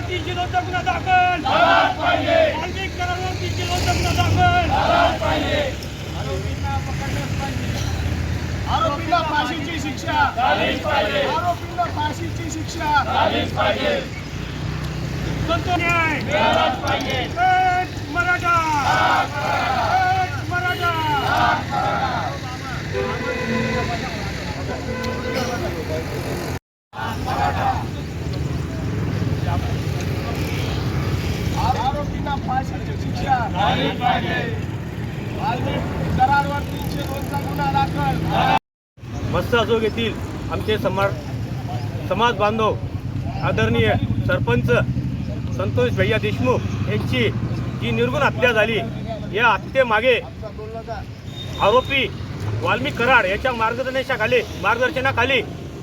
302चा गुन्हा दाखल वाल्मिक कराडवर 302चा गुन्हा दाखल आरोपीला फाशीची शिक्षा आरोपीला फाशीची शिक्षा न्याय मराठा मराठा आरोपीला फाशीची शिक्षा वाल्मिक कराडवर 302चा गुन्हा दाखल मत्स्याजोग येथील आमचे समाज बांधव आदरणीय सरपंच संतोष भैया देशमुख यांची जी निर्गुण हत्या झाली, या हत्येमागे आरोपी वाल्मिक कराड याच्या मार्गदर्शनाखाली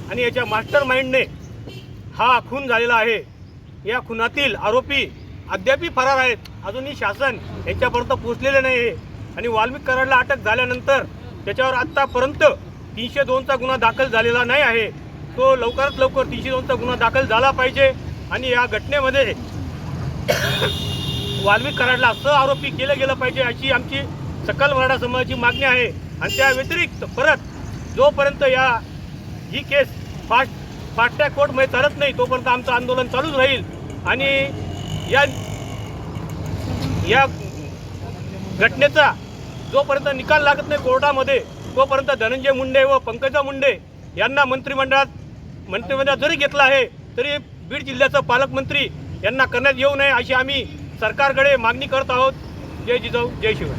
आणि याच्या मास्टर माइंडने हा खून झालेला आहे। या खुनातील आरोपी अद्यापही फरार आहेत, अजूनही शासन यांच्यापर्यंत पोहोचलेले नाही आहे आणि वाल्मिक कराडला अटक झाल्यानंतर त्याच्यावर आत्तापर्यंत 302चा गुन्हा दाखल झालेला नाही आहे। तो लवकरात लवकर 302चा गुन्हा दाखल झाला पाहिजे आणि या घटनेमध्ये वाल्मिक कराडला आरोपी केलं गेलं पाहिजे अशी आमची सकल मराठा समाजाची मागणी आहे। आणि त्या व्यतिरिक्त परत जोपर्यंत ही केस फास्ट ट्रॅक कोर्टमध्ये चालत नाही तोपर्यंत आमचं आंदोलन चालूच राहील आणि या घटनेचा जोपर्यंत निकाल लागत नाही कोर्टामध्ये तोपर्यंत धनंजय मुंडे व पंकजा मुंडे यांना मंत्रिमंडळात जरी घेतला आहे तरी बीड जिल्ह्याचा पालकमंत्री यांना करण्यात येऊ नये अशी आम्ही सरकारकडे मागणी करत आहोत। जय जिजाऊ जय शिवराय।